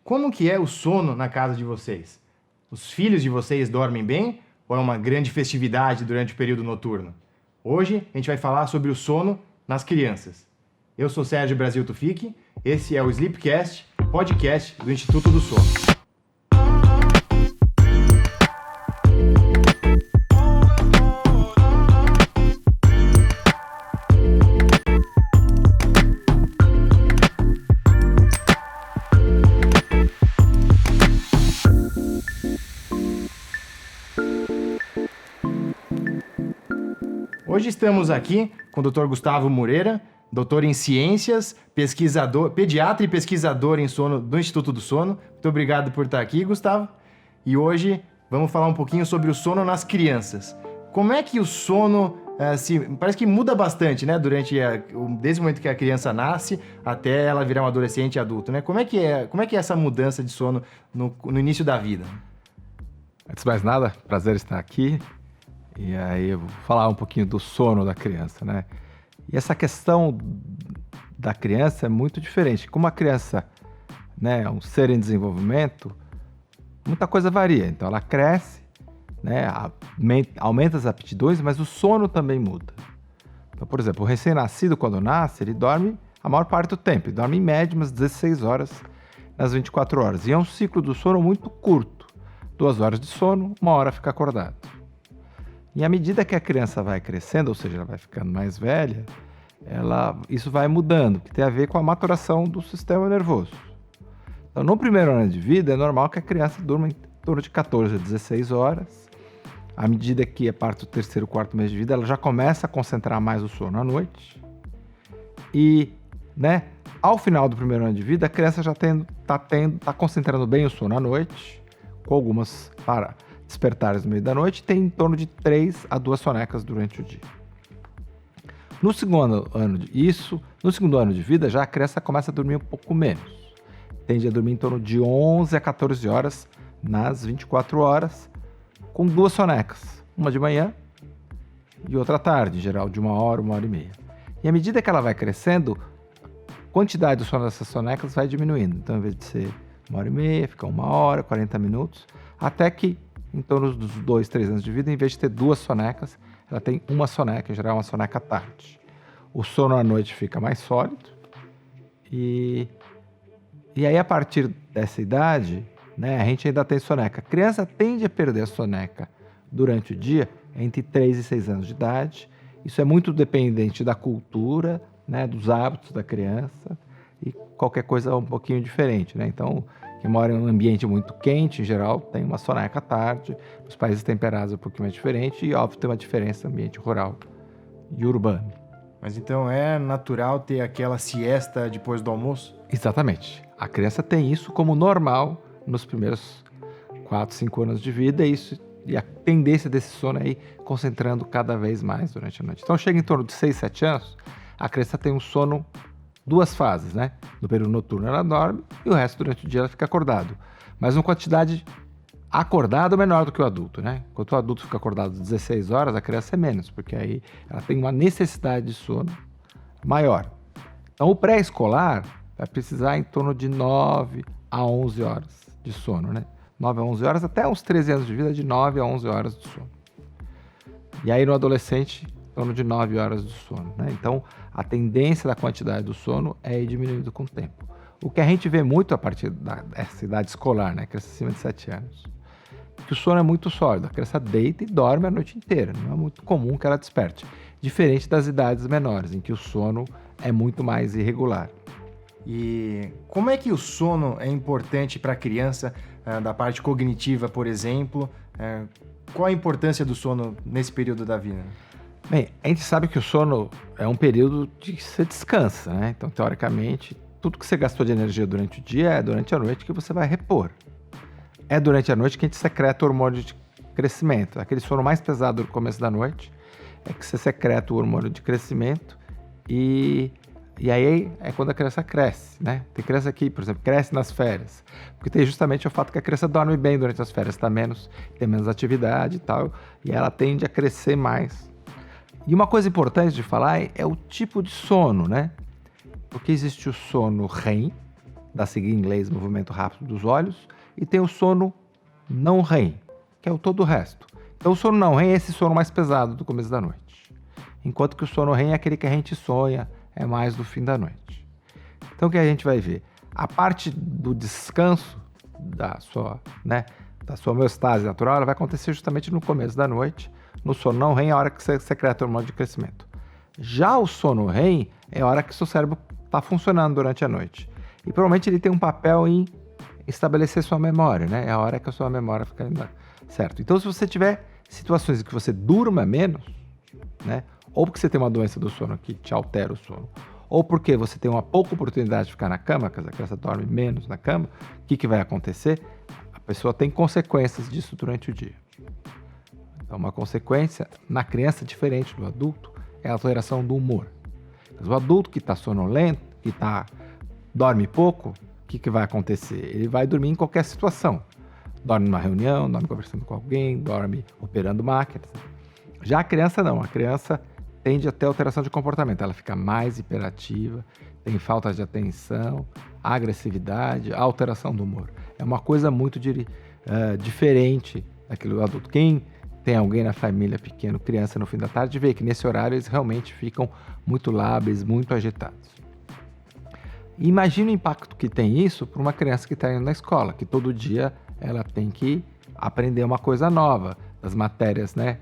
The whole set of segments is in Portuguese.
Como que é o sono na casa de vocês? Os filhos de vocês dormem bem ou é uma grande festividade durante o período noturno? Hoje a gente vai falar sobre o sono nas crianças. Eu sou Sérgio Brasil Tufik, esse é o Sleepcast, podcast do Instituto do Sono. Hoje estamos aqui com o Dr. Gustavo Moreira, doutor em ciências, pesquisador, pediatra e pesquisador em sono do Instituto do Sono. Muito obrigado por estar aqui, Gustavo. E hoje vamos falar um pouquinho sobre o sono nas crianças. Como é que o sono parece que muda bastante, né? Desde o momento que a criança nasce até ela virar um adolescente e adulto, né? Como é que é essa mudança de sono no início da vida? Antes de mais nada, prazer estar aqui. E aí eu vou falar um pouquinho do sono da criança, né? E essa questão da criança é muito diferente. Como a criança, né, é um ser em desenvolvimento, muita coisa varia. Então ela cresce, né, aumenta as aptidões, mas o sono também muda. Então, por exemplo, o recém-nascido, quando nasce, ele dorme a maior parte do tempo. Ele dorme em média umas 16 horas nas 24 horas. E é um ciclo do sono muito curto. 2 horas de sono, 1 hora fica acordado. E à medida que a criança vai crescendo, ou seja, ela vai ficando mais velha, isso vai mudando, que tem a ver com a maturação do sistema nervoso. Então, no primeiro ano de vida, é normal que a criança durma em torno de 14 a 16 horas. À medida que parte do terceiro, quarto mês de vida, ela já começa a concentrar mais o sono à noite. E, né, ao final do primeiro ano de vida, a criança já está concentrando bem o sono à noite, com algumas despertares no meio da noite, tem em torno de 3 a 2 sonecas durante o dia. No segundo ano de vida, já a criança começa a dormir um pouco menos. Tende a dormir em torno de 11 a 14 horas nas 24 horas, com 2 sonecas, uma de manhã e outra à tarde, em geral de 1 hora, 1 hora e meia. E à medida que ela vai crescendo, a quantidade do sono dessas sonecas vai diminuindo. Então, ao invés de ser 1 hora e meia, fica 1 hora, 40 minutos, até que em torno dos 2, 3 anos de vida, em vez de ter 2 sonecas, ela tem 1 soneca, em geral uma soneca à tarde. O sono à noite fica mais sólido e aí a partir dessa idade, né, a gente ainda tem soneca. A criança tende a perder a soneca durante o dia entre 3 e 6 anos de idade. Isso é muito dependente da cultura, né, dos hábitos da criança e qualquer coisa um pouquinho diferente, né? Então, quem mora em um ambiente muito quente, em geral, tem uma soneca à tarde. Os países temperados é um pouquinho mais diferente e, óbvio, tem uma diferença no ambiente rural e urbano. Mas então é natural ter aquela siesta depois do almoço? Exatamente. A criança tem isso como normal nos primeiros 4, 5 anos de vida e a tendência desse sono é ir concentrando cada vez mais durante a noite. Então, chega em torno de 6, 7 anos, a criança tem um sono 2 fases, né? No período noturno ela dorme e o resto durante o dia ela fica acordado. Mas uma quantidade acordado menor do que o adulto, né? Enquanto o adulto fica acordado 16 horas, a criança é menos, porque aí ela tem uma necessidade de sono maior. Então o pré-escolar vai precisar em torno de 9 a 11 horas de sono, né? 9 a 11 horas, até uns 13 anos de vida, de 9 a 11 horas de sono. E aí no adolescente, em torno de 9 horas de sono, né? Então, a tendência da quantidade do sono é ir diminuindo com o tempo. O que a gente vê muito a partir dessa idade escolar, né? Criança acima de 7 anos, que o sono é muito sólido. A criança deita e dorme a noite inteira. Não é muito comum que ela desperte. Diferente das idades menores, em que o sono é muito mais irregular. E como é que o sono é importante para a criança, da parte cognitiva, por exemplo? Qual a importância do sono nesse período da vida? Bem, a gente sabe que o sono é um período que você descansa, né? Então, teoricamente, tudo que você gastou de energia durante o dia é durante a noite que você vai repor. É durante a noite que a gente secreta o hormônio de crescimento. Aquele sono mais pesado no começo da noite é que você secreta o hormônio de crescimento e aí é quando a criança cresce, né? Tem criança que, por exemplo, cresce nas férias, porque tem justamente o fato que a criança dorme bem durante as férias, tem menos atividade e tal, e ela tende a crescer mais. E uma coisa importante de falar é o tipo de sono, né? Porque existe o sono REM, da sigla em inglês, movimento rápido dos olhos, e tem o sono não REM, que é o todo o resto. Então o sono não REM é esse sono mais pesado do começo da noite, enquanto que o sono REM é aquele que a gente sonha, é mais do fim da noite. Então o que a gente vai ver? A parte do descanso da sua homeostase natural, ela vai acontecer justamente no começo da noite. No sono não REM é a hora que você secreta o hormônio de crescimento. Já o sono REM é a hora que o seu cérebro está funcionando durante a noite. E provavelmente ele tem um papel em estabelecer sua memória, né? É a hora que a sua memória fica certo. Então, se você tiver situações em que você durma menos, né? Ou porque você tem uma doença do sono que te altera o sono, ou porque você tem uma pouca oportunidade de ficar na cama, que a criança dorme menos na cama, o que vai acontecer? A pessoa tem consequências disso durante o dia. Então, uma consequência na criança diferente do adulto é a alteração do humor. Mas o adulto que está sonolento, que dorme pouco, o que vai acontecer? Ele vai dormir em qualquer situação. Dorme numa reunião, dorme conversando com alguém, dorme operando máquinas. Já a criança não. A criança tende a ter alteração de comportamento. Ela fica mais hiperativa, tem falta de atenção, agressividade, alteração do humor. É uma coisa muito diferente daquilo do adulto. Quem tem alguém na família pequeno, criança no fim da tarde, vê que nesse horário eles realmente ficam muito lábeis, muito agitados. Imagina o impacto que tem isso para uma criança que está indo na escola, que todo dia ela tem que aprender uma coisa nova, das matérias, né,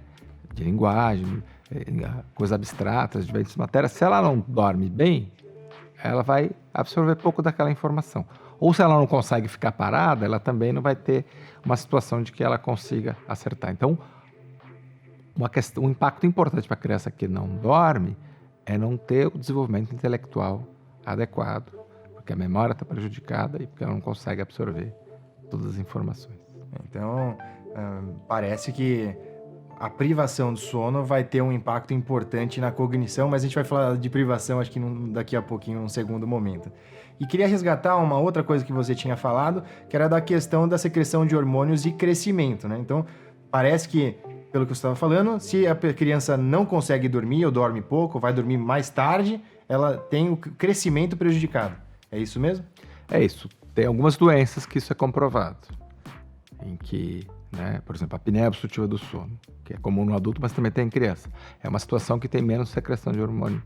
de linguagem, coisas abstratas, diferentes matérias. Se ela não dorme bem, ela vai absorver pouco daquela informação. Ou se ela não consegue ficar parada, ela também não vai ter uma situação de que ela consiga acertar. Então, um impacto importante para a criança que não dorme é não ter o desenvolvimento intelectual adequado, porque a memória está prejudicada e porque ela não consegue absorver todas as informações. Então, parece que a privação do sono vai ter um impacto importante na cognição, mas a gente vai falar de privação, acho que daqui a pouquinho, num segundo momento. E queria resgatar uma outra coisa que você tinha falado, que era da questão da secreção de hormônios e crescimento, né? Então, parece que, pelo que você estava falando, se a criança não consegue dormir ou dorme pouco, vai dormir mais tarde, ela tem o crescimento prejudicado. É isso mesmo? É isso. Tem algumas doenças que isso é comprovado, em que, né, por exemplo, a apneia obstrutiva do sono, que é comum no adulto, mas também tem em criança. É uma situação que tem menos secreção de hormônio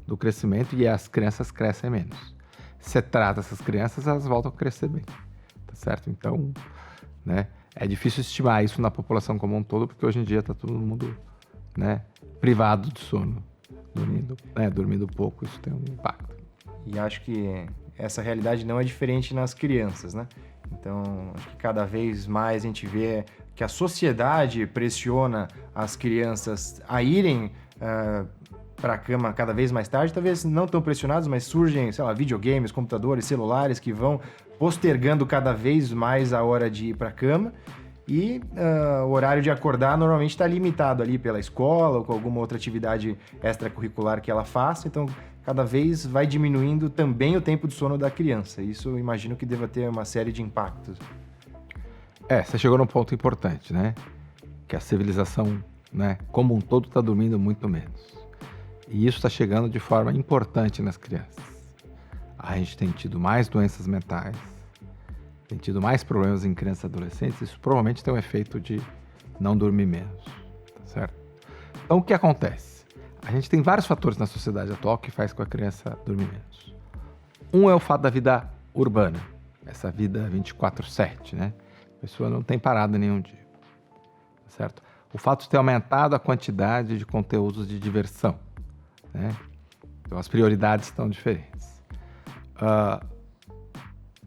do crescimento e as crianças crescem menos. Se você trata essas crianças, elas voltam a crescer bem, tá certo? Então, né, é difícil estimar isso na população como um todo, porque hoje em dia está todo mundo, né, privado de sono, dormindo pouco, isso tem um impacto. E acho que essa realidade não é diferente nas crianças, né? Então, acho que cada vez mais a gente vê que a sociedade pressiona as crianças a irem para a cama cada vez mais tarde, talvez não tão pressionados, mas surgem, sei lá, videogames, computadores, celulares que vão postergando cada vez mais a hora de ir para a cama. E o horário de acordar normalmente está limitado ali pela escola ou com alguma outra atividade extracurricular que ela faça. Então, cada vez vai diminuindo também o tempo de sono da criança. Isso eu imagino que deva ter uma série de impactos. Você chegou num ponto importante, né? Que a civilização, né, como um todo está dormindo muito menos. E isso está chegando de forma importante nas crianças. A gente tem tido mais doenças mentais, tem tido mais problemas em crianças e adolescentes. Isso provavelmente tem um efeito de não dormir menos, tá certo? Então, o que acontece? A gente tem vários fatores na sociedade atual que faz com a criança dormir menos. Um é o fato da vida urbana, essa vida 24/7, né? A pessoa não tem parada nenhum dia, tá certo? O fato de ter aumentado a quantidade de conteúdos de diversão, né? Então, as prioridades estão diferentes.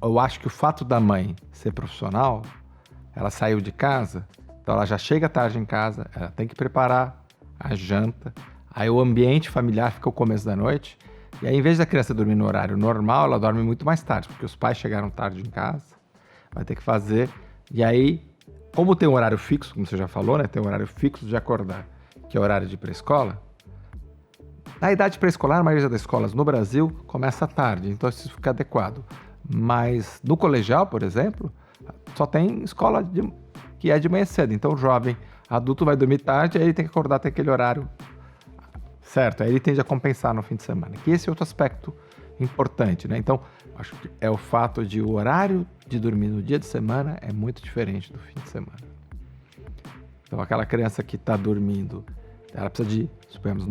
Eu acho que o fato da mãe ser profissional, ela saiu de casa, então ela já chega tarde em casa, ela tem que preparar a janta, aí o ambiente familiar fica o começo da noite, e aí em vez da criança dormir no horário normal, ela dorme muito mais tarde, porque os pais chegaram tarde em casa, vai ter que fazer, e aí, como tem um horário fixo, como você já falou, né, tem um horário fixo de acordar, que é o horário de pré-escola, na idade pré-escolar, a maioria das escolas no Brasil começa tarde, então isso fica adequado. Mas no colegial, por exemplo, só tem escola que é de manhã cedo. Então o jovem adulto vai dormir tarde, aí ele tem que acordar até aquele horário certo. Aí ele tende a compensar no fim de semana. Que esse é outro aspecto importante, né? Então, acho que é o fato de o horário de dormir no dia de semana é muito diferente do fim de semana. Então, aquela criança que está dormindo, ela precisa de, suponhamos,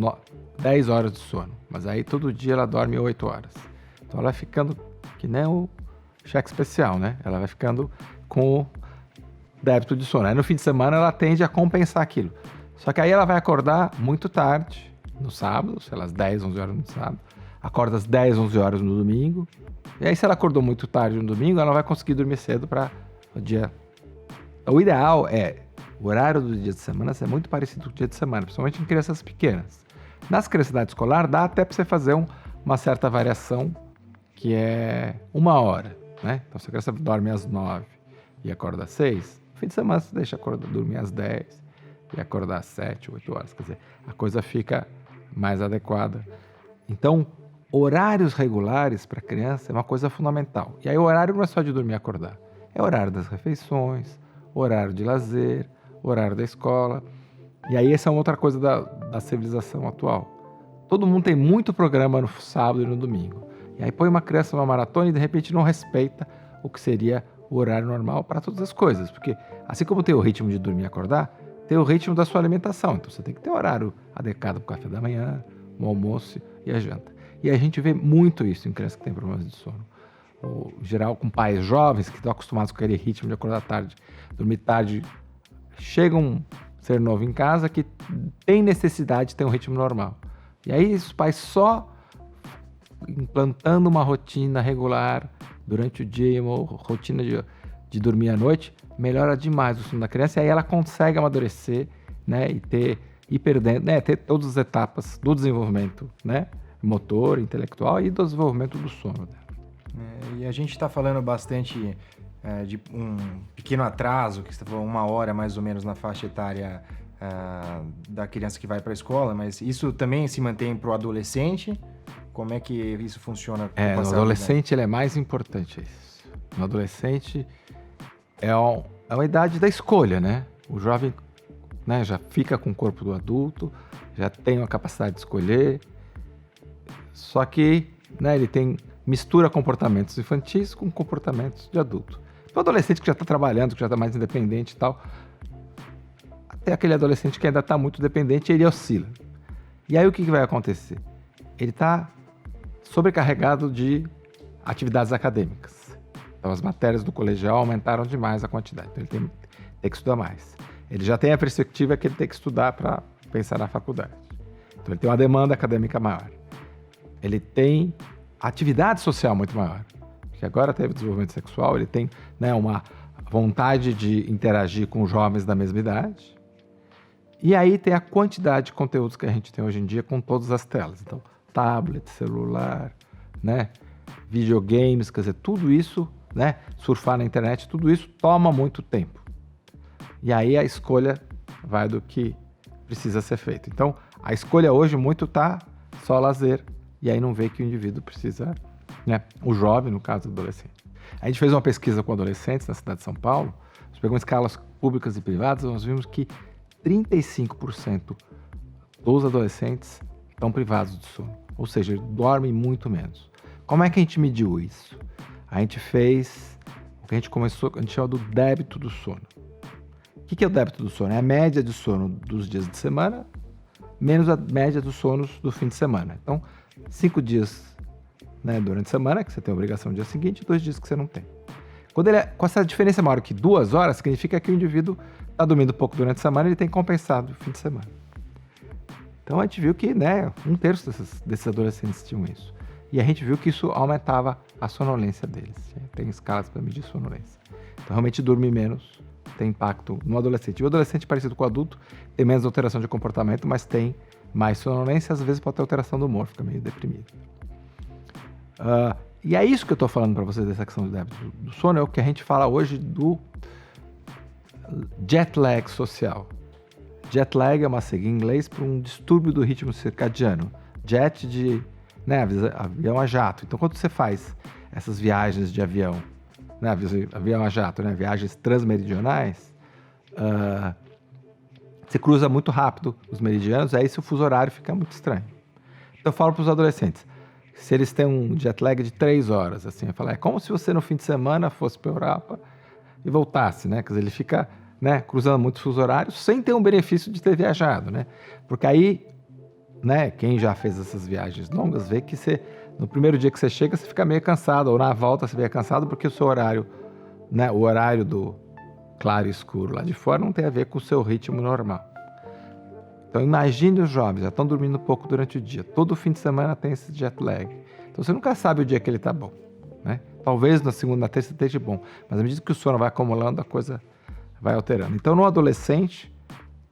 10 horas de sono, mas aí todo dia ela dorme 8 horas. Então, ela vai ficando que nem o cheque especial, né? Ela vai ficando com o débito de sono. Aí, no fim de semana, ela tende a compensar aquilo. Só que aí ela vai acordar muito tarde, no sábado, sei lá, às 10, 11 horas no sábado, acorda às 10, 11 horas no domingo, e aí se ela acordou muito tarde no domingo, ela vai conseguir dormir cedo para o dia. O ideal é o horário do dia de semana ser muito parecido com o dia de semana, principalmente em crianças pequenas. Nas crianças de idade escolar, dá até para você fazer uma certa variação, que é 1 hora, né? Então, se a criança dorme às 9 e acorda às 6, no fim de semana você deixa dormir às 10 e acordar às 7, 8 horas. Quer dizer, a coisa fica mais adequada. Então, horários regulares para criança é uma coisa fundamental. E aí o horário não é só de dormir e acordar. É o horário das refeições, horário de lazer, horário da escola. E aí essa é uma outra coisa da civilização atual. Todo mundo tem muito programa no sábado e no domingo. E aí põe uma criança numa maratona e de repente não respeita o que seria o horário normal para todas as coisas. Porque assim como tem o ritmo de dormir e acordar, tem o ritmo da sua alimentação. Então você tem que ter um horário adequado para o café da manhã, o almoço e a janta. E a gente vê muito isso em crianças que têm problemas de sono. Em geral, com pais jovens que estão acostumados com aquele ritmo de acordar tarde, dormir tarde, chegam a ser novo em casa que tem necessidade de ter um ritmo normal. E aí os pais só implantando uma rotina regular durante o dia, uma rotina de dormir à noite, melhora demais o sono da criança e aí ela consegue amadurecer, né, e ir perdendo, né, ter todas as etapas do desenvolvimento, né, motor, intelectual e do desenvolvimento do sono dela. E a gente está falando bastante de um pequeno atraso, que você falou 1 hora mais ou menos na faixa etária da criança que vai para a escola, mas isso também se mantém para o adolescente? Como é que isso funciona? No adolescente ele é mais importante isso. No adolescente é uma idade da escolha, né? O jovem, né, já fica com o corpo do adulto, já tem a capacidade de escolher, só que, né, ele mistura comportamentos infantis com comportamentos de adulto. O adolescente que já está trabalhando, que já está mais independente e tal, até aquele adolescente que ainda está muito dependente, ele oscila. E aí o que vai acontecer? Ele está sobrecarregado de atividades acadêmicas. Então as matérias do colegial aumentaram demais a quantidade, então ele tem que estudar mais. Ele já tem a perspectiva que ele tem que estudar para pensar na faculdade. Então ele tem uma demanda acadêmica maior. Ele tem atividade social muito maior, porque agora teve desenvolvimento sexual, ele tem, né, uma vontade de interagir com jovens da mesma idade. E aí tem a quantidade de conteúdos que a gente tem hoje em dia com todas as telas. Então, tablet, celular, né, videogames, quer dizer, tudo isso, né, surfar na internet, tudo isso toma muito tempo. E aí a escolha vai do que precisa ser feito. Então, a escolha hoje muito tá só lazer, e aí não vê que o indivíduo precisa, né, o jovem, no caso, o adolescente. A gente fez uma pesquisa com adolescentes na cidade de São Paulo, nós pegamos escalas públicas e privadas, nós vimos que 35% dos adolescentes estão privados de sono, ou seja, dormem muito menos. Como é que a gente mediu isso? A gente fez o que a gente chama do débito do sono. O que é o débito do sono? É a média de sono dos dias de semana menos a média dos sonos do fim de semana. Então, 5 dias, né, durante a semana, que você tem a obrigação no dia seguinte, e 2 dias que você não tem. Com essa diferença maior que 2 horas, significa que o indivíduo está dormindo pouco durante a semana e ele tem compensado o fim de semana. Então a gente viu que, né, 1/3 desses adolescentes tinham isso. E a gente viu que isso aumentava a sonolência deles. Tem escalas para medir sonolência. Então realmente dormir menos tem impacto no adolescente. E o adolescente, parecido com o adulto, tem menos alteração de comportamento, mas tem mais sonolência, às vezes pode ter alteração do humor, fica meio deprimido. E é isso que eu estou falando para vocês dessa questão do débito do sono, é o que a gente fala hoje do jet lag social. Jet lag é uma sigla em inglês para um distúrbio do ritmo circadiano. Jet de, né, avião a jato. Então, quando você faz essas viagens de avião, né, avião a jato, né, viagens transmeridionais, você cruza muito rápido os meridianos, aí seu fuso horário fica muito estranho. Então, eu falo para os adolescentes, se eles têm um jet lag de 3 horas, assim, eu falo, é como se você no fim de semana fosse para a Europa e voltasse, né? Quer dizer, ele fica, né, cruzando muitos fusos horários sem ter um benefício de ter viajado, né? Porque aí, né, quem já fez essas viagens longas vê que você, no primeiro dia que você chega, você fica meio cansado, ou na volta você fica cansado porque o seu horário, né, o horário do claro e escuro lá de fora não tem a ver com o seu ritmo normal. Então imagine os jovens, já estão dormindo pouco durante o dia, todo fim de semana tem esse jet lag. Então você nunca sabe o dia que ele está bom, né? Talvez na segunda, na terça esteja bom, mas à medida que o sono vai acumulando, a coisa vai alterando. Então no adolescente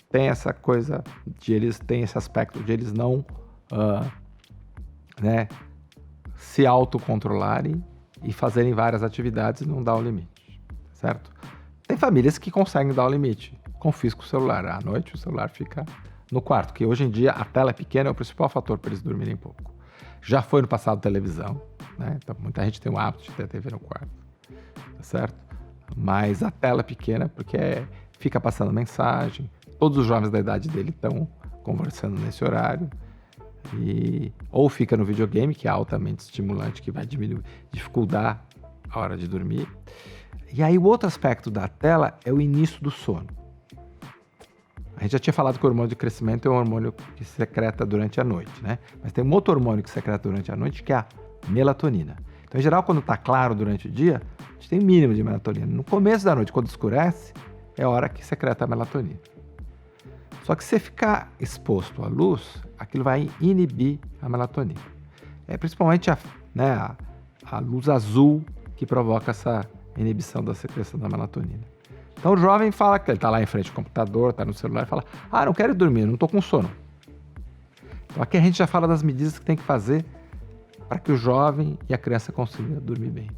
tem essa coisa de eles, tem esse aspecto de eles não né, se autocontrolarem e fazerem várias atividades e não dar o limite, certo? Tem famílias que conseguem dar o limite, confisca o celular, à noite o celular fica no quarto, que hoje em dia a tela pequena é o principal fator para eles dormirem pouco. Já foi no passado televisão, né? Então, muita gente tem o hábito de ter TV no quarto, tá certo? Mas a tela pequena, porque fica passando mensagem, todos os jovens da idade dele estão conversando nesse horário, ou fica no videogame, que é altamente estimulante, que vai dificultar a hora de dormir. E aí o outro aspecto da tela é o início do sono. A gente já tinha falado que o hormônio de crescimento é um hormônio que se secreta durante a noite, né? Mas tem um outro hormônio que se secreta durante a noite, que é a melatonina. Então, em geral, quando está claro durante o dia, a gente tem mínimo de melatonina. No começo da noite, quando escurece, é a hora que secreta a melatonina. Só que se você ficar exposto à luz, aquilo vai inibir a melatonina. É principalmente a luz azul que provoca essa inibição da secreção da melatonina. Então o jovem fala que ele está lá em frente ao computador, está no celular e fala, não quero dormir, não estou com sono. Então aqui a gente já fala das medidas que tem que fazer para que o jovem e a criança consigam dormir bem.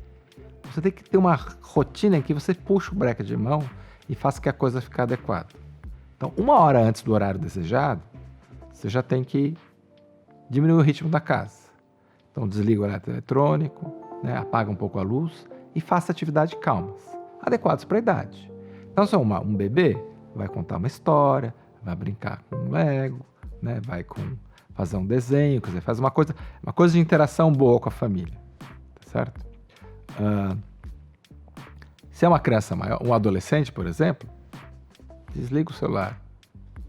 Você tem que ter uma rotina em que você puxa o breque de mão e faça que a coisa fique adequada. Então 1 hora antes do horário desejado, você já tem que diminuir o ritmo da casa. Então desliga o eletrônico, né, apaga um pouco a luz e faça atividades calmas, adequadas para a idade. Então, se é um bebê, vai contar uma história, vai brincar com um Lego, né? Vai fazer um desenho, quer dizer, faz uma coisa de interação boa com a família, tá certo? Se é uma criança maior, um adolescente, por exemplo, desliga o celular,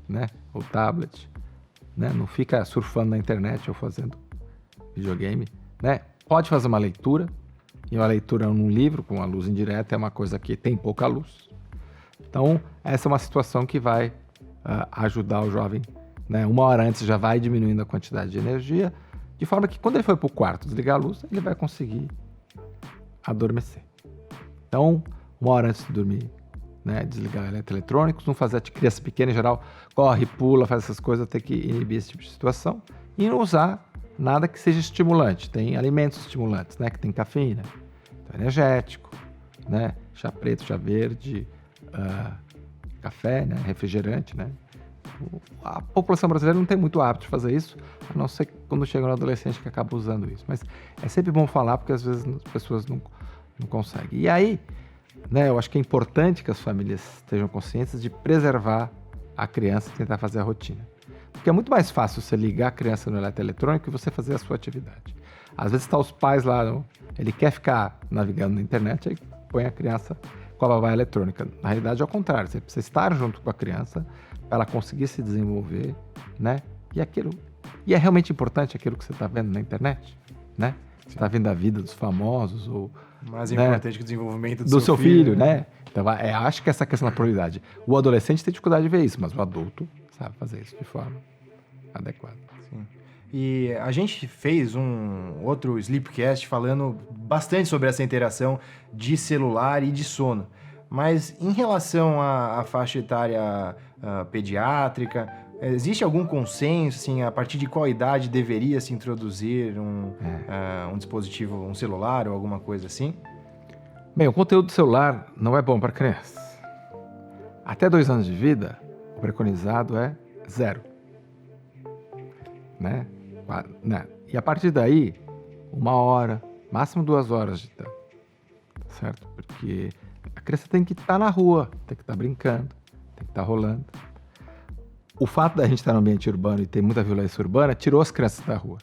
né? Ou tablet, né? Não fica surfando na internet ou fazendo videogame, né? Pode fazer uma leitura, e uma leitura num livro com a luz indireta é uma coisa que tem pouca luz. Então, essa é uma situação que vai ajudar o jovem, né? 1 hora antes já vai diminuindo a quantidade de energia, de forma que quando ele for para o quarto desligar a luz, ele vai conseguir adormecer. Então, 1 hora antes de dormir, né? Desligar eletrônicos, não fazer criança pequena em geral, corre, pula, faz essas coisas, tem que inibir esse tipo de situação e não usar nada que seja estimulante. Tem alimentos estimulantes, né? Que tem cafeína, então, energético, né? Chá preto, chá verde, café, né? Refrigerante, né? A população brasileira não tem muito hábito de fazer isso, a não ser quando chega no adolescente que acaba usando isso. Mas é sempre bom falar, porque às vezes as pessoas não conseguem. E aí, né, eu acho que é importante que as famílias estejam conscientes de preservar a criança e tentar fazer a rotina. Porque é muito mais fácil você ligar a criança no eletrônico e você fazer a sua atividade. Às vezes está os pais lá, ele quer ficar navegando na internet, aí põe a criança com a babá eletrônica. Na realidade é ao contrário, você precisa estar junto com a criança para ela conseguir se desenvolver, né? E é realmente importante aquilo que você está vendo na internet, né? Você está vendo a vida dos famosos ou mais né, importante que o desenvolvimento do seu filho, né? Então acho que essa questão da prioridade. O adolescente tem dificuldade de ver isso, mas o adulto sabe fazer isso de forma adequada. Sim. E a gente fez um outro Sleepcast falando bastante sobre essa interação de celular e de sono. Mas em relação à faixa etária pediátrica, existe algum consenso, assim, a partir de qual idade deveria se introduzir um dispositivo, um celular ou alguma coisa assim? Bem, o conteúdo do celular não é bom para crianças. Até 2 anos de vida, o preconizado é 0. Né? E a partir daí, 1 hora, máximo 2 horas de tempo, certo? Porque a criança tem que estar na rua, tem que estar brincando, tem que estar rolando. O fato da gente estar no ambiente urbano e ter muita violência urbana tirou as crianças da rua.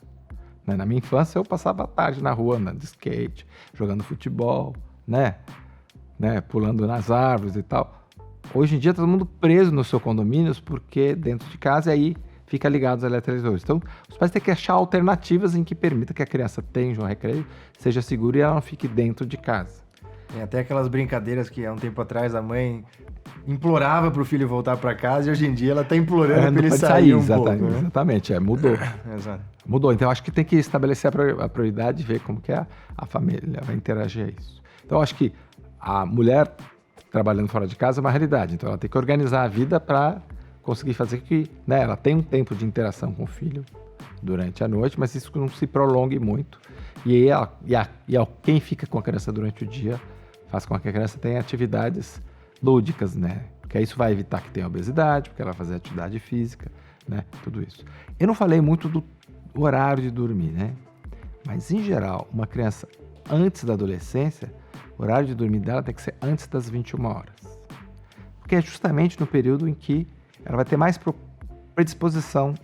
né? Na minha infância, eu passava a tarde na rua, andando de skate, jogando futebol, né? Pulando nas árvores e tal. Hoje em dia, todo mundo preso nos seus condomínios, porque dentro de casa, e aí fica ligado aos eletrodomésticos. Então, os pais têm que achar alternativas em que permita que a criança tenha um recreio, seja seguro e ela não fique dentro de casa. Tem até aquelas brincadeiras que há um tempo atrás a mãe implorava para o filho voltar para casa e hoje em dia ela está implorando para ele sair um pouco. Né? Exatamente, mudou. Exato. Mudou, então acho que tem que estabelecer a prioridade e ver como que a família vai interagir a isso. Então acho que a mulher trabalhando fora de casa é uma realidade, então ela tem que organizar a vida para conseguir fazer que, né, ela tenha um tempo de interação com o filho durante a noite, mas isso não se prolongue muito. E quem fica com a criança durante o dia faz com que a criança tenha atividades lúdicas, né? Porque isso vai evitar que tenha obesidade, porque ela vai fazer atividade física, né? Tudo isso. Eu não falei muito do horário de dormir, né? Mas, em geral, uma criança antes da adolescência, o horário de dormir dela tem que ser antes das 21 horas. Porque é justamente no período em que ela vai ter mais predisposição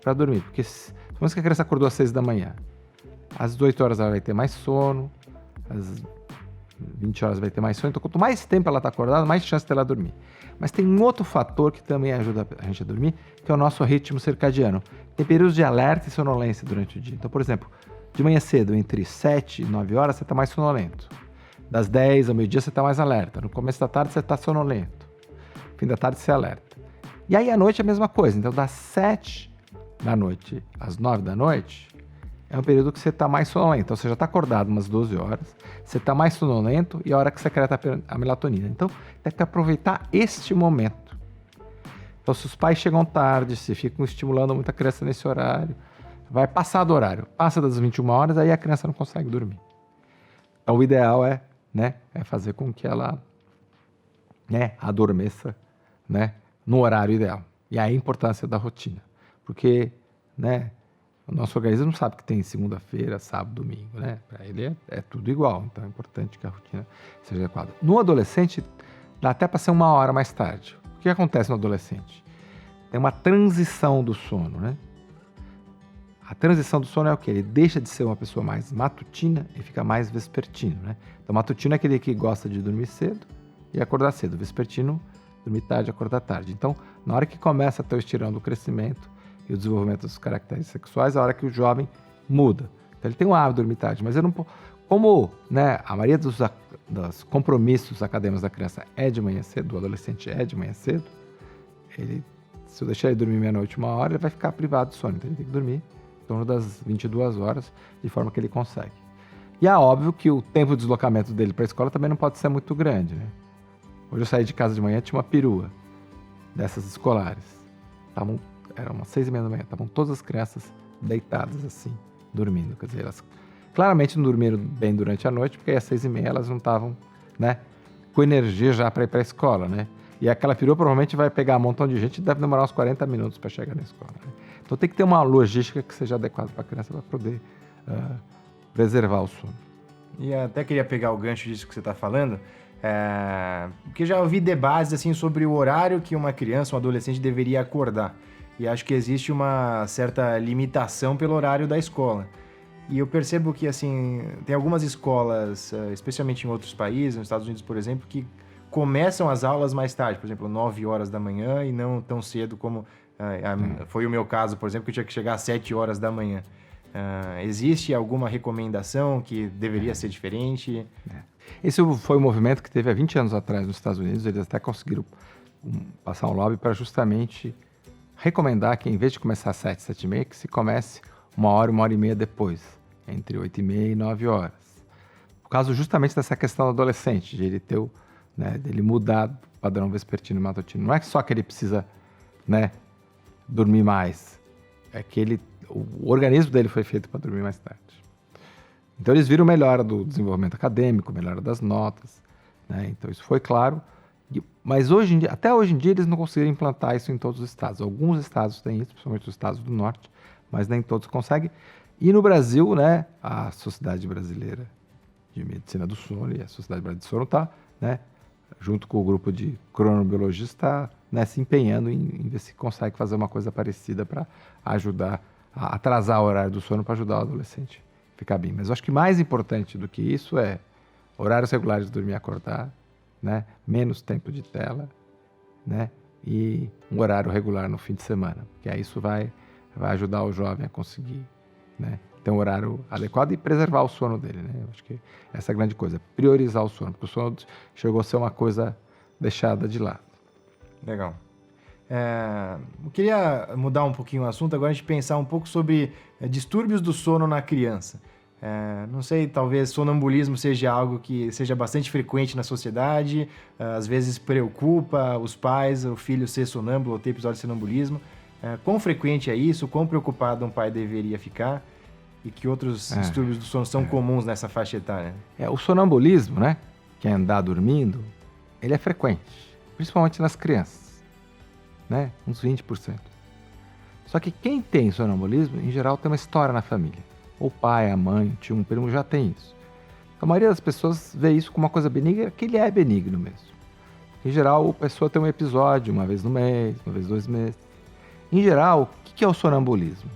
para dormir. Porque, supomos que a criança acordou às 6 da manhã, às 18 horas ela vai ter mais sono, às 20 horas vai ter mais sono. Então, quanto mais tempo ela está acordada, mais chance dela dormir. Mas tem um outro fator que também ajuda a gente a dormir, que é o nosso ritmo circadiano. Tem períodos de alerta e sonolência durante o dia. Então, por exemplo, de manhã cedo, entre 7 e 9 horas, você está mais sonolento. Das 10 ao meio-dia, você está mais alerta. No começo da tarde, você está sonolento. No fim da tarde, você alerta. E aí, à noite, é a mesma coisa. Então, das 7 da noite às 9 da noite, é um período que você está mais sonolento. Então, você já está acordado umas 12 horas, você está mais sonolento e é a hora que secreta a melatonina. Então, tem que aproveitar este momento. Então, se os pais chegam tarde, se ficam estimulando muita criança nesse horário, vai passar do horário. Passa das 21 horas, aí a criança não consegue dormir. Então, o ideal é fazer com que ela adormeça, no horário ideal. E aí a importância da rotina. Porque, o nosso organismo não sabe que tem segunda-feira, sábado, domingo, Para ele é tudo igual, então é importante que a rotina seja adequada. No adolescente, dá até para ser 1 hora mais tarde. O que acontece no adolescente? Tem uma transição do sono, A transição do sono é o quê? Ele deixa de ser uma pessoa mais matutina e fica mais vespertino, Então, matutino é aquele que gosta de dormir cedo e acordar cedo. Vespertino, dormir tarde e acordar tarde. Então, na hora que começa a ter o estirão do crescimento e o desenvolvimento dos caracteres sexuais, é a hora que o jovem muda. Então, ele tem um hábito de dormir tarde, mas eu não... Como a maioria dos compromissos acadêmicos da criança é de manhã cedo, do adolescente é de manhã cedo, se eu deixar ele dormir meia-noite, 1 hora, ele vai ficar privado de sono. Então, ele tem que dormir em torno das 22 horas, de forma que ele consegue. E é óbvio que o tempo de deslocamento dele para a escola também não pode ser muito grande, Hoje eu saí de casa de manhã, tinha uma perua dessas escolares. Eram umas 6h30 da manhã, estavam todas as crianças deitadas assim, dormindo. Quer dizer, elas claramente não dormiram bem durante a noite, porque aí às 6h30 elas não estavam, com energia já para ir para a escola, E aquela perua provavelmente vai pegar um montão de gente e deve demorar uns 40 minutos para chegar na escola, Então tem que ter uma logística que seja adequada para a criança para poder preservar o sono. E até queria pegar o gancho disso que você está falando, porque já ouvi debates assim, sobre o horário que uma criança, um adolescente deveria acordar. E acho que existe uma certa limitação pelo horário da escola. E eu percebo que assim, tem algumas escolas, especialmente em outros países, nos Estados Unidos, por exemplo, que começam as aulas mais tarde, por exemplo, 9 horas da manhã e não tão cedo como foi o meu caso, por exemplo, que eu tinha que chegar às 7 horas da manhã. Existe alguma recomendação que deveria ser diferente? Esse foi um movimento que teve há 20 anos atrás nos Estados Unidos. Eles até conseguiram passar um lobby para justamente recomendar que, em vez de começar às 7, 7h30, que se comece 1 hora, 1h30 depois, entre 8h30 e 9 horas. Por causa justamente dessa questão do adolescente, de ele ter dele mudar o padrão vespertino e matutino. Não é só que ele precisa, dormir mais, é que o organismo dele foi feito para dormir mais tarde. Então eles viram melhora do desenvolvimento acadêmico, melhora das notas, Então isso foi claro, mas até hoje em dia eles não conseguiram implantar isso em todos os estados. Alguns estados têm isso, principalmente os estados do norte, mas nem todos conseguem. E no Brasil, a Sociedade Brasileira de Medicina do Sono e a Sociedade Brasileira de Sono está, junto com o grupo de cronobiologistas, se empenhando em ver se consegue fazer uma coisa parecida para ajudar atrasar o horário do sono para ajudar o adolescente a ficar bem. Mas eu acho que mais importante do que isso é horários regulares de dormir e acordar, né? Menos tempo de tela, né? E um horário regular no fim de semana, porque aí isso vai ajudar o jovem a conseguir, né, ter um horário adequado e preservar o sono dele, né? Eu acho que essa é a grande coisa, priorizar o sono, porque o sono chegou a ser uma coisa deixada de lado. Legal. Eu queria mudar um pouquinho o assunto, agora a gente pensar um pouco sobre distúrbios do sono na criança. Não sei, talvez sonambulismo seja algo que seja bastante frequente na sociedade, às vezes preocupa os pais, o filho ser sonâmbulo ou ter episódio de sonambulismo. Quão frequente é isso? Quão preocupado um pai deveria ficar? E que outros distúrbios do sono são comuns nessa faixa etária? O sonambulismo, né, que é andar dormindo, ele é frequente, principalmente nas crianças, né, uns 20%. Só que quem tem sonambulismo, em geral, tem uma história na família. O pai, a mãe, o tio, um primo já tem isso. A maioria das pessoas vê isso como uma coisa benigna, que ele é benigno mesmo. Em geral, a pessoa tem um episódio uma vez no mês, uma vez 2 meses. Em geral, o que é o sonambulismo?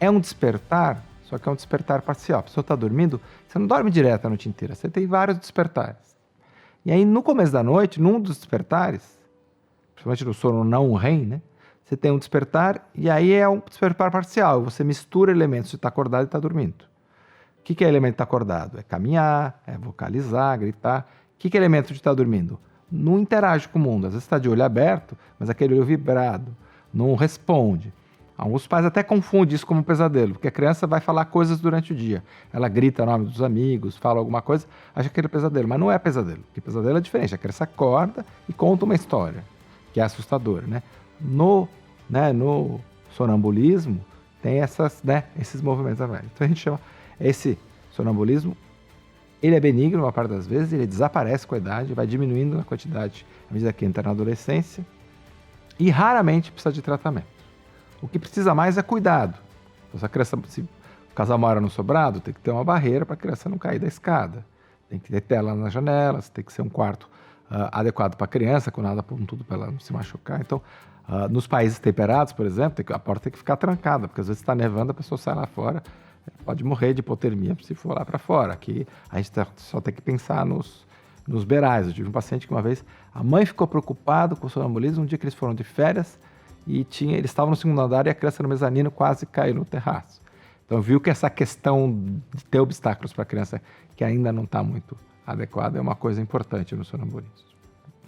É um despertar, só que é um despertar parcial. A pessoa está dormindo, você não dorme direto a noite inteira, você tem vários despertares. E aí, no começo da noite, num dos despertares, principalmente no sono não REM, né? Você tem um despertar e aí é um despertar parcial. Você mistura elementos de estar acordado e estar dormindo. O que é elemento de estar acordado? É caminhar, é vocalizar, gritar. O que é elemento de estar dormindo? Não interage com o mundo. Às vezes está de olho aberto, mas aquele olho vibrado. Não responde. Alguns pais até confundem isso como um pesadelo, porque a criança vai falar coisas durante o dia. Ela grita o nome dos amigos, fala alguma coisa, acha que é pesadelo. Mas não é pesadelo, porque pesadelo é diferente. A criança acorda e conta uma história, que é assustadora, né? No sonambulismo, tem esses movimentos a mais. Então a gente chama esse sonambulismo, ele é benigno uma parte das vezes, ele desaparece com a idade, vai diminuindo na quantidade à medida que entra na adolescência e raramente precisa de tratamento. O que precisa mais é cuidado. Então, se o casal mora no sobrado, tem que ter uma barreira para a criança não cair da escada. Tem que ter tela nas janelas, tem que ser um quarto adequado para a criança, com nada pontudo para ela não se machucar. Então, nos países temperados, por exemplo, a porta tem que ficar trancada, porque às vezes está nevando, a pessoa sai lá fora, pode morrer de hipotermia se for lá para fora. Aqui a gente só tem que pensar nos beirais. Eu tive um paciente que uma vez, a mãe ficou preocupada com o sonambulismo, um dia que eles foram de férias, e eles estavam no segundo andar e a criança no mezanino quase caiu no terraço. Então viu que essa questão de ter obstáculos para a criança que ainda não está muito adequada é uma coisa importante no sonambulismo.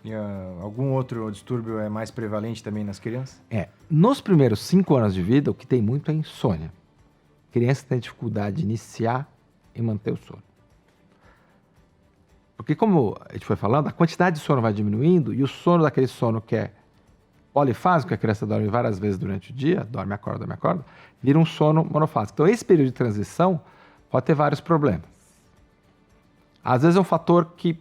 E algum outro distúrbio é mais prevalente também nas crianças? Nos primeiros 5 anos de vida, o que tem muito é insônia. A criança tem dificuldade de iniciar e manter o sono. Porque como a gente foi falando, a quantidade de sono vai diminuindo e o sono daquele sono que é polifásico, que a criança dorme várias vezes durante o dia, dorme, acorda, vira um sono monofásico. Então esse período de transição pode ter vários problemas. Às vezes é um fator que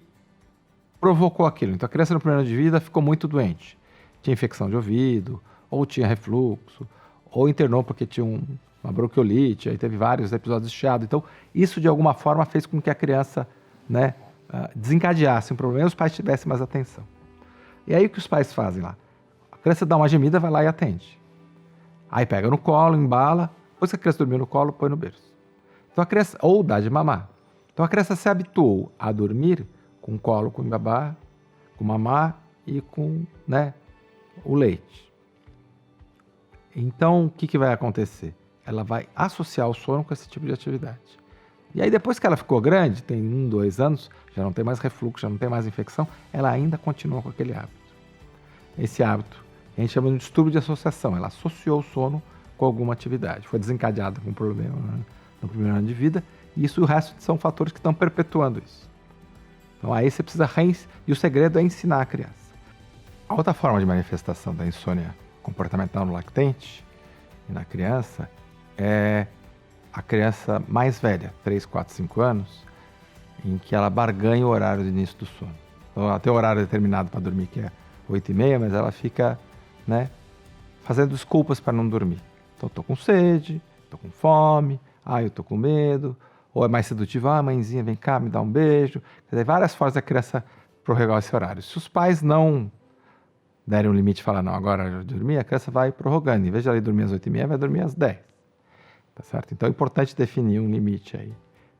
provocou aquilo. Então a criança no primeiro ano de vida ficou muito doente. Tinha infecção de ouvido, ou tinha refluxo, ou internou porque tinha uma bronquiolite, aí teve vários episódios de chiado. Então isso de alguma forma fez com que a criança, desencadeasse um problema e os pais tivessem mais atenção. E aí o que os pais fazem lá? A criança dá uma gemida, vai lá e atende. Aí pega no colo, embala, depois que a criança dormiu no colo, põe no berço. Então a criança, ou dá de mamar. Então a criança se habituou a dormir com colo, com babá, com mamar e com o leite. Então o que vai acontecer? Ela vai associar o sono com esse tipo de atividade. E aí depois que ela ficou grande, tem 1, 2 anos, já não tem mais refluxo, já não tem mais infecção, ela ainda continua com aquele hábito. Esse hábito a gente chama de distúrbio de associação. Ela associou o sono com alguma atividade. Foi desencadeada com um problema no primeiro ano de vida. E isso, o resto são fatores que estão perpetuando isso. Então aí você precisa e o segredo é ensinar a criança. A outra forma de manifestação da insônia comportamental no lactente e na criança é a criança mais velha, 3, 4, 5 anos, em que ela barganha o horário de início do sono. Então ela tem um horário determinado para dormir, que é 8h30, mas ela fica fazendo desculpas para não dormir. Então, estou com sede, estou com fome, eu estou com medo, ou é mais sedutivo, mãezinha, vem cá, me dá um beijo. Quer dizer, várias formas da criança prorrogar esse horário. Se os pais não derem um limite e falar, não, agora eu dormir, a criança vai prorrogando. Em vez de ela ir dormir às 8h30, vai dormir às 10. tá certo? Então é importante definir um limite aí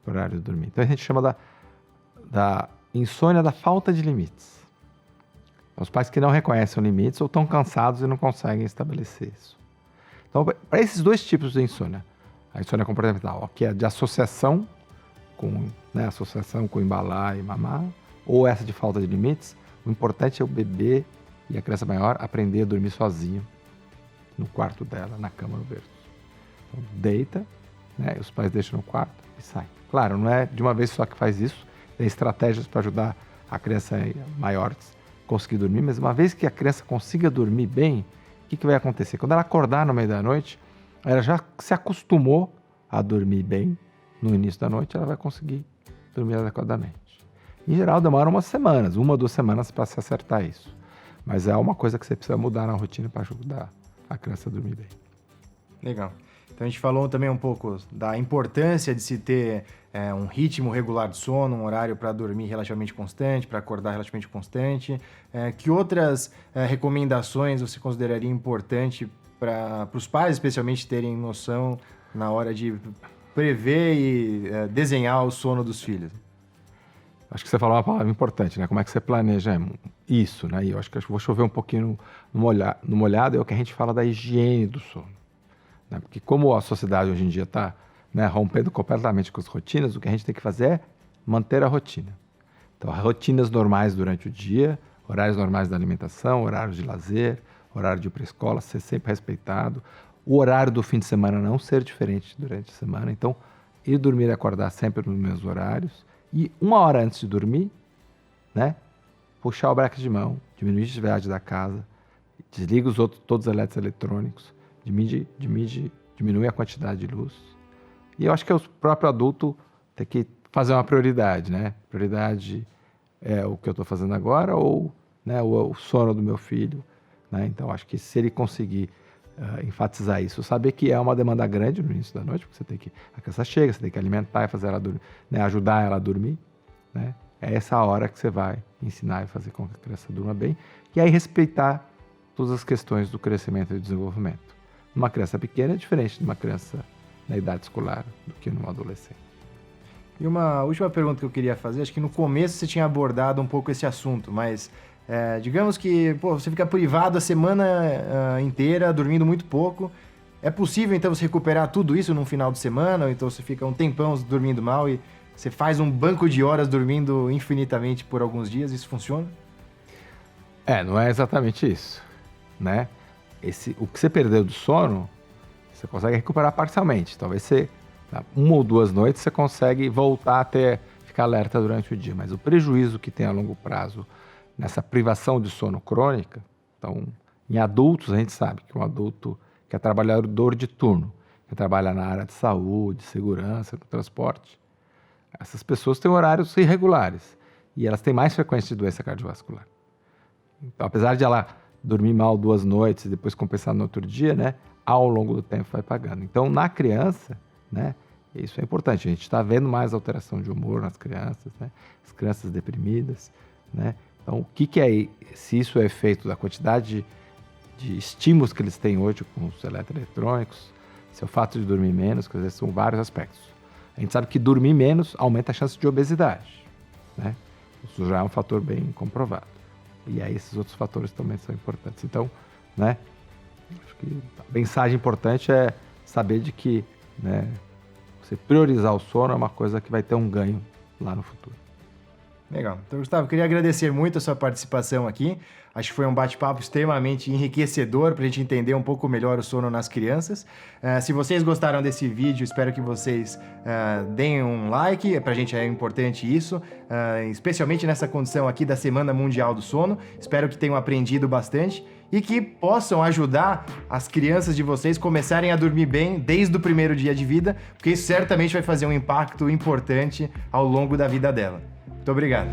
para o horário de dormir. Então a gente chama da insônia da falta de limites. Os pais que não reconhecem limites ou estão cansados e não conseguem estabelecer isso. Então, para esses dois tipos de insônia, a insônia comportamental, que é de associação com embalar e mamar, ou essa de falta de limites, o importante é o bebê e a criança maior aprender a dormir sozinho no quarto dela, na cama, no berço. Então, deita, né, os pais deixam no quarto e sai. Claro, não é de uma vez só que faz isso, tem estratégias para ajudar a criança maior a conseguir dormir, mas uma vez que a criança consiga dormir bem, o que vai acontecer? Quando ela acordar no meio da noite, ela já se acostumou a dormir bem no início da noite, ela vai conseguir dormir adequadamente. Em geral, demora umas semanas, 1 ou 2 semanas para se acertar isso. Mas é uma coisa que você precisa mudar na rotina para ajudar a criança a dormir bem. Legal. Então a gente falou também um pouco da importância de se ter um ritmo regular de sono, um horário para dormir relativamente constante, para acordar relativamente constante. Que outras recomendações você consideraria importante para os pais, especialmente, terem noção na hora de prever e desenhar o sono dos filhos? Acho que você falou uma palavra importante, né? Como é que você planeja isso, né? E eu acho que eu vou chover um pouquinho no molhado, é o que a gente fala da higiene do sono. Né? Porque como a sociedade hoje em dia está, né, rompendo completamente com as rotinas, o que a gente tem que fazer é manter a rotina. Então, rotinas normais durante o dia, horários normais da alimentação, horários de lazer, horário de ir para a escola, ser sempre respeitado. O horário do fim de semana não ser diferente durante a semana. Então, ir dormir e acordar sempre nos mesmos horários. E 1 hora antes de dormir, né, puxar o breque de mão, diminuir a atividade da casa, desliga todos os eletrônicos, diminui a quantidade de luz. E eu acho que o próprio adulto tem que fazer uma prioridade, né? Prioridade é o que eu estou fazendo agora ou, né, o sono do meu filho, né? Então, acho que se ele conseguir enfatizar isso, saber que é uma demanda grande no início da noite, porque a criança chega, você tem que alimentar e fazer ela dormir, né, ajudar ela a dormir, né? É essa hora que você vai ensinar e fazer com que a criança durma bem, e aí respeitar todas as questões do crescimento e do desenvolvimento. Uma criança pequena é diferente de uma criança na idade escolar do que num adolescente. E uma última pergunta que eu queria fazer, acho que no começo você tinha abordado um pouco esse assunto, mas digamos que você fica privado a semana inteira, dormindo muito pouco. É possível, então, você recuperar tudo isso num final de semana? Ou então você fica um tempão dormindo mal e você faz um banco de horas dormindo infinitamente por alguns dias? Isso funciona? Não é exatamente isso, né? O que você perdeu do sono, você consegue recuperar parcialmente. Talvez 1 ou 2 noites você consegue voltar a ficar alerta durante o dia, mas o prejuízo que tem a longo prazo nessa privação de sono crônica, então, em adultos, a gente sabe que um adulto que é trabalhador de turno, que trabalha na área de saúde, segurança, no transporte, essas pessoas têm horários irregulares e elas têm mais frequência de doença cardiovascular. Então, apesar de ela dormir mal 2 noites e depois compensar no outro dia, né, ao longo do tempo vai pagando. Então, na criança, né, isso é importante. A gente está vendo mais alteração de humor nas crianças, né, as crianças deprimidas, né. Então, o que é, se isso é efeito da quantidade de estímulos que eles têm hoje com os eletroeletrônicos, se é o fato de dormir menos, quer dizer, são vários aspectos. A gente sabe que dormir menos aumenta a chance de obesidade, né? Isso já é um fator bem comprovado. E aí esses outros fatores também são importantes. Então, né, acho que a mensagem importante é saber de que, né, você priorizar o sono é uma coisa que vai ter um ganho lá no futuro. Legal. Então, Gustavo, queria agradecer muito a sua participação aqui. Acho que foi um bate-papo extremamente enriquecedor para a gente entender um pouco melhor o sono nas crianças. Se vocês gostaram desse vídeo, espero que vocês deem um like. Para a gente é importante isso, especialmente nessa condição aqui da Semana Mundial do Sono. Espero que tenham aprendido bastante e que possam ajudar as crianças de vocês começarem a dormir bem desde o primeiro dia de vida, porque isso certamente vai fazer um impacto importante ao longo da vida dela. Muito obrigado.